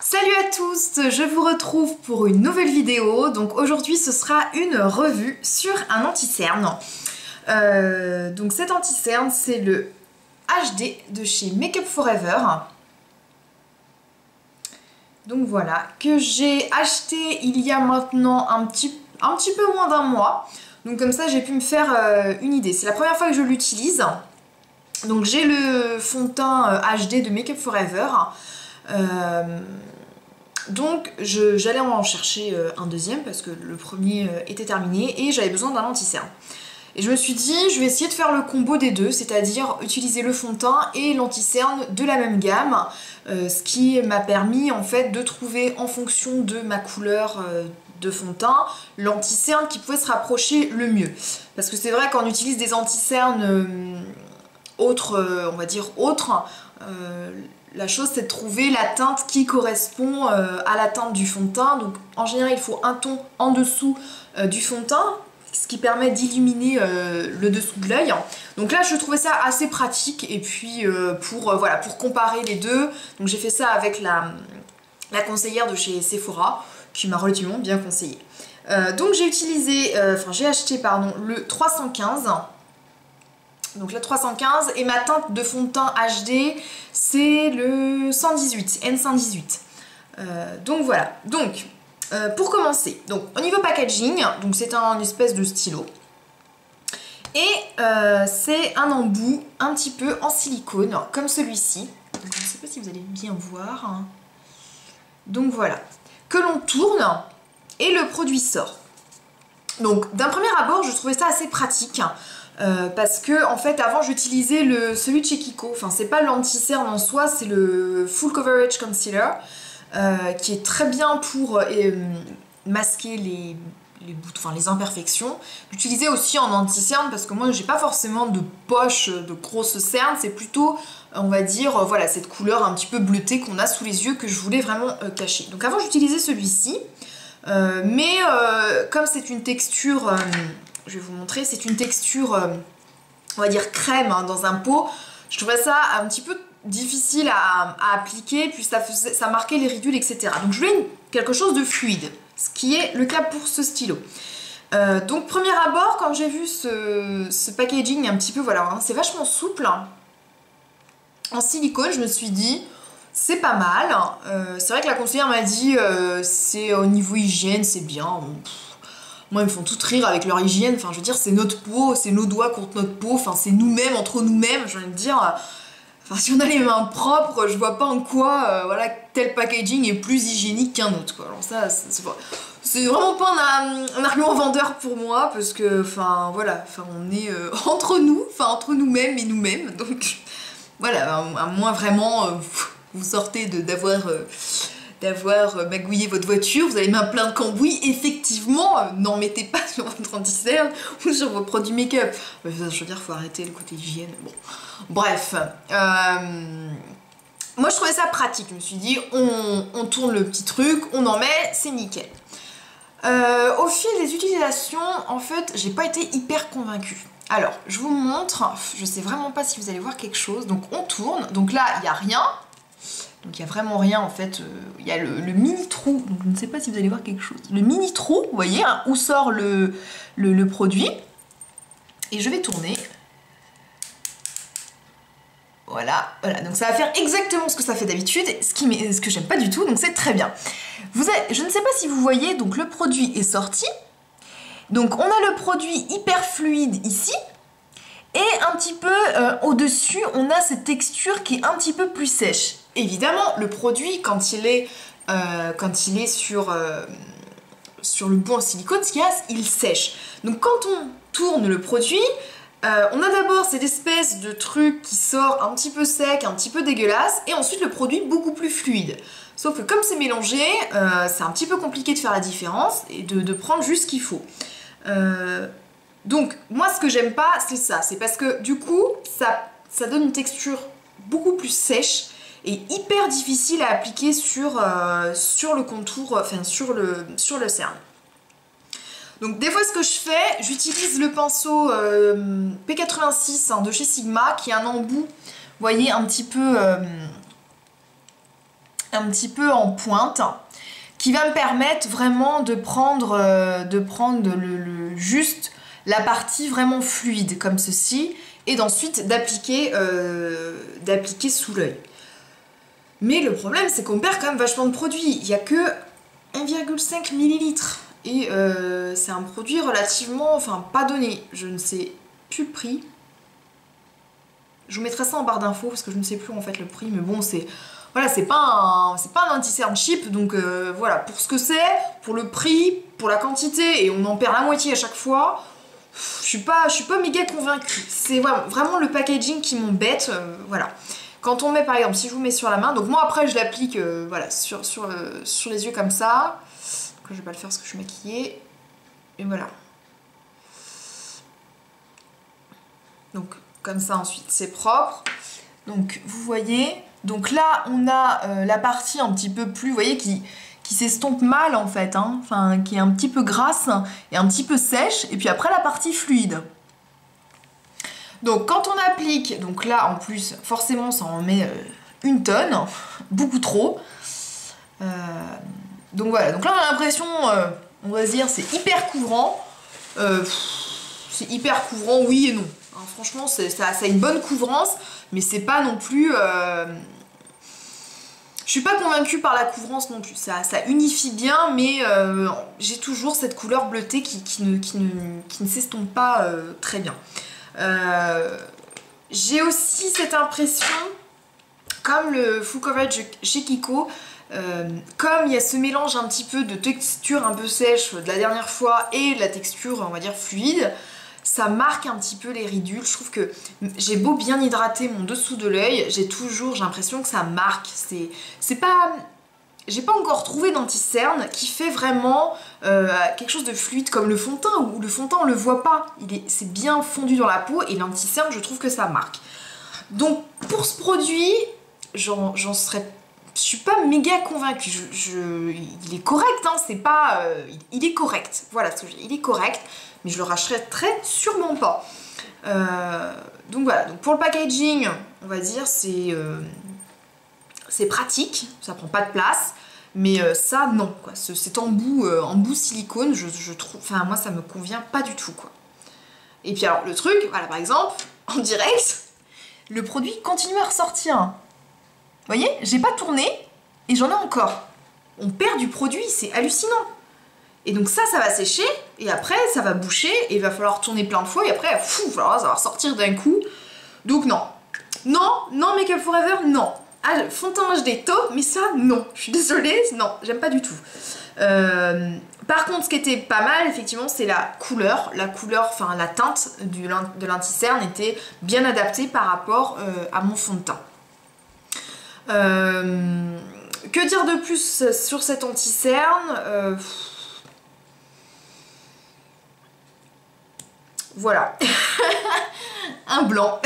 Salut à tous, je vous retrouve pour une nouvelle vidéo. Donc aujourd'hui ce sera une revue sur un anti-cerne. Donc cet anti-cerne c'est le HD de chez Make Up For Ever. Donc voilà, que j'ai acheté il y a maintenant un petit peu moins d'un mois. Donc comme ça j'ai pu me faire une idée. C'est la première fois que je l'utilise. Donc j'ai le fond de teint HD de Make Up For Ever. Donc j'allais en chercher un deuxième parce que le premier était terminé et j'avais besoin d'un anti-cerne. Et je me suis dit, je vais essayer de faire le combo des deux, c'est-à-dire utiliser le fond de teint et l'anti-cerne de la même gamme, ce qui m'a permis en fait de trouver en fonction de ma couleur de fond de teint l'anti-cerne qui pouvait se rapprocher le mieux. Parce que c'est vrai qu'on utilise des anti-cernes autres, on va dire autres, la chose c'est de trouver la teinte qui correspond à la teinte du fond de teint. Donc en général il faut un ton en dessous du fond de teint, ce qui permet d'illuminer le dessous de l'œil. Donc là je trouvais ça assez pratique et puis voilà, pour comparer les deux, donc j'ai fait ça avec la conseillère de chez Sephora qui m'a relativement bien conseillé. Donc j'ai acheté le 315. Donc le 315 et ma teinte de fond de teint HD c'est le 118, N118. Donc voilà, donc pour commencer, donc au niveau packaging, donc c'est un espèce de stylo et c'est un embout un petit peu en silicone comme celui-ci. Je ne sais pas si vous allez bien voir. Donc voilà, que l'on tourne et le produit sort. Donc d'un premier abord je trouvais ça assez pratique. Parce que en fait avant j'utilisais celui de chez Kiko, enfin c'est pas l'anti-cerne en soi, c'est le Full Coverage Concealer qui est très bien pour masquer les imperfections. J'utilisais aussi en anti-cerne parce que moi j'ai pas forcément de poche de grosses cernes, c'est plutôt on va dire voilà cette couleur un petit peu bleutée qu'on a sous les yeux que je voulais vraiment cacher. Donc avant j'utilisais celui-ci, mais comme c'est une texture... je vais vous montrer, c'est une texture, on va dire crème hein, dans un pot. Je trouvais ça un petit peu difficile à appliquer, puis ça marquait les ridules, etc. Donc je voulais quelque chose de fluide, ce qui est le cas pour ce stylo. Donc premier abord, quand j'ai vu ce packaging un petit peu, voilà, hein, c'est vachement souple, hein, en silicone, je me suis dit... c'est pas mal. C'est vrai que la conseillère m'a dit c'est au niveau hygiène, c'est bien. Moi, ils me font toutes rire avec leur hygiène. Enfin, je veux dire, c'est notre peau, c'est nos doigts contre notre peau. Enfin, c'est nous-mêmes, entre nous-mêmes. J'ai envie de dire, enfin, si on a les mains propres, je vois pas en quoi, voilà, tel packaging est plus hygiénique qu'un autre, quoi. Alors ça, c'est vraiment pas un argument vendeur pour moi, parce que, enfin, voilà, enfin, on est entre nous, enfin, entre nous-mêmes et nous-mêmes. Donc, voilà, à moins vraiment, vous sortez d'avoir magouillé votre voiture, vous avez les mains plein de cambouis, effectivement, n'en mettez pas sur votre anti-cerne ou sur vos produits make-up. Je veux dire, faut arrêter le côté hygiène. Bon, bref. Moi, je trouvais ça pratique. Je me suis dit, on tourne le petit truc, on en met, c'est nickel. Au fil des utilisations, en fait, j'ai pas été hyper convaincue. Alors, je vous montre, je sais vraiment pas si vous allez voir quelque chose. Donc, on tourne. Donc là, il n'y a rien. Donc il n'y a vraiment rien en fait, il y a le mini trou, donc je ne sais pas si vous allez voir quelque chose. Le mini trou, vous voyez, hein, où sort le produit. Et je vais tourner. Voilà, voilà, donc ça va faire exactement ce que ça fait d'habitude, ce que j'aime pas du tout, donc c'est très bien. Je ne sais pas si vous voyez, donc le produit est sorti. Donc on a le produit hyper fluide ici. Et un petit peu au-dessus, on a cette texture qui est un petit peu plus sèche. Évidemment, le produit, quand il est sur le bout en silicone, ce qu'il y a, il sèche. Donc quand on tourne le produit, on a d'abord cette espèce de truc qui sort un petit peu sec, un petit peu dégueulasse, et ensuite le produit beaucoup plus fluide. Sauf que comme c'est mélangé, c'est un petit peu compliqué de faire la différence et de prendre juste ce qu'il faut. Donc moi ce que j'aime pas c'est ça, c'est parce que du coup ça donne une texture beaucoup plus sèche et hyper difficile à appliquer sur le contour, enfin sur le cerne. Donc des fois ce que je fais, j'utilise le pinceau P86 hein, de chez Sigma qui a un embout, vous voyez, un petit peu un petit peu en pointe qui va me permettre vraiment de prendre, juste la partie vraiment fluide comme ceci et d'ensuite d'appliquer sous l'œil. Mais le problème c'est qu'on perd quand même vachement de produit, il n'y a que 1,5 ml et c'est un produit relativement, enfin pas donné, je ne sais plus le prix. Je vous mettrai ça en barre d'infos parce que je ne sais plus en fait le prix, mais bon c'est... Voilà, c'est pas un anti-cerne cheap, donc voilà, pour ce que c'est, pour le prix, pour la quantité, et on en perd la moitié à chaque fois, je suis pas méga convaincue. C'est vraiment le packaging qui m'embête, voilà. Quand on met par exemple, si je vous mets sur la main, donc moi après je l'applique voilà, sur les yeux comme ça, je vais pas le faire parce que je suis maquillée, et voilà. Donc comme ça ensuite c'est propre, donc vous voyez... Donc là, on a la partie un petit peu plus, vous voyez, qui s'estompe mal en fait, hein, enfin, qui est un petit peu grasse et un petit peu sèche, et puis après la partie fluide. Donc quand on applique, donc là en plus, forcément ça en met une tonne, beaucoup trop. Donc voilà, donc là on a l'impression, on va se dire, c'est hyper couvrant. C'est hyper couvrant, oui et non. Hein, franchement, ça a une bonne couvrance, mais c'est pas non plus... Je suis pas convaincue par la couvrance non plus. Ça unifie bien, mais j'ai toujours cette couleur bleutée qui ne s'estompe pas très bien. J'ai aussi cette impression, comme le Full Coverage chez Kiko, comme il y a ce mélange un petit peu de texture un peu sèche de la dernière fois et de la texture, on va dire, fluide, ça marque un petit peu les ridules. Je trouve que j'ai beau bien hydrater mon dessous de l'œil, j'ai l'impression que ça marque. C'est pas... J'ai pas encore trouvé d'anti-cerne qui fait vraiment quelque chose de fluide comme le fond de teint, où le fond de teint on le voit pas, c'est bien fondu dans la peau, et l'anti-cerne je trouve que ça marque. Donc pour ce produit, je suis pas méga convaincue. Il est correct, hein, c'est pas... il est correct, voilà ce que je dis, il est correct, mais je le rachèterai sûrement pas. Donc voilà, donc pour le packaging, on va dire, c'est pratique, ça prend pas de place, mais ça non, quoi. Cet embout silicone, je trouve, enfin moi ça me convient pas du tout, quoi. Et puis alors le truc, voilà, par exemple, en direct, le produit continue à ressortir. Vous voyez, j'ai pas tourné et j'en ai encore. On perd du produit, c'est hallucinant. Et donc ça va sécher, et après ça va boucher, et il va falloir tourner plein de fois, et après, ça va ressortir d'un coup. Donc non. Non, Make Up For Ever, non. Ah, fond de teint HD top, mais ça, non. Je suis désolée, non, j'aime pas du tout. Par contre, ce qui était pas mal, effectivement, c'est la couleur, enfin la teinte de l'anti-cerne était bien adaptée par rapport à mon fond de teint. Que dire de plus sur cet anti-cerne? Voilà. Un blanc.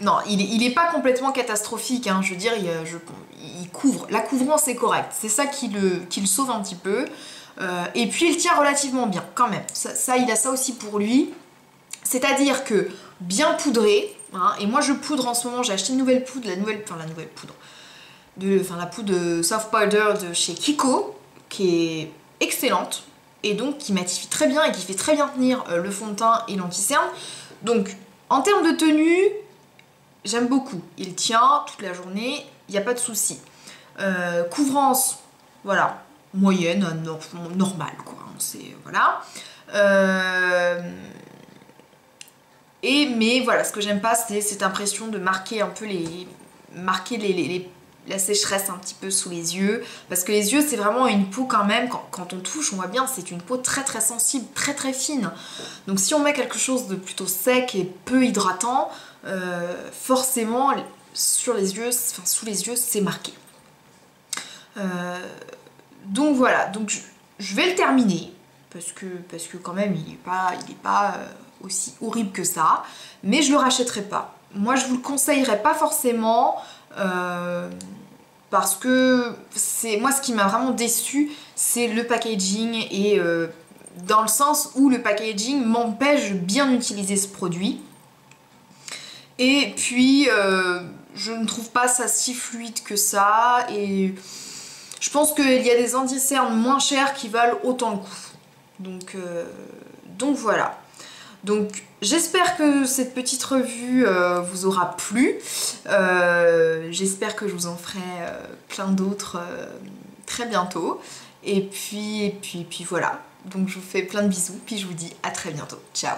Non, il est pas complètement catastrophique, hein. Je veux dire, il couvre. La couvrance est correcte. C'est ça qui le sauve un petit peu. Et puis il tient relativement bien, quand même. Ça, il a ça aussi pour lui. C'est-à-dire que bien poudré, hein, et moi je poudre en ce moment, j'ai acheté une nouvelle poudre, la poudre de Soft Powder de chez Kiko, qui est excellente, et donc qui matifie très bien et qui fait très bien tenir le fond de teint et l'anti-cerne. Donc en termes de tenue, j'aime beaucoup. Il tient toute la journée, il n'y a pas de souci. Couvrance, voilà, moyenne, normale, quoi. C'est, voilà. Mais voilà, ce que j'aime pas, c'est cette impression de marquer un peu la sécheresse un petit peu sous les yeux, parce que les yeux c'est vraiment une peau quand même, quand on touche on voit bien, c'est une peau très très sensible, très très fine, donc si on met quelque chose de plutôt sec et peu hydratant, forcément sur les yeux, enfin sous les yeux c'est marqué. Donc voilà, donc je vais le terminer, parce que quand même il est pas aussi horrible que ça, mais je le rachèterai pas. Moi je vous le conseillerais pas forcément, parce que moi ce qui m'a vraiment déçu c'est le packaging, et dans le sens où le packaging m'empêche de bien utiliser ce produit, et puis je ne trouve pas ça si fluide que ça, et je pense qu'il y a des anti-cernes moins chers qui valent autant le coup. Donc voilà. Donc j'espère que cette petite revue vous aura plu. J'espère que je vous en ferai plein d'autres très bientôt. Et puis voilà. Donc je vous fais plein de bisous, puis je vous dis à très bientôt. Ciao!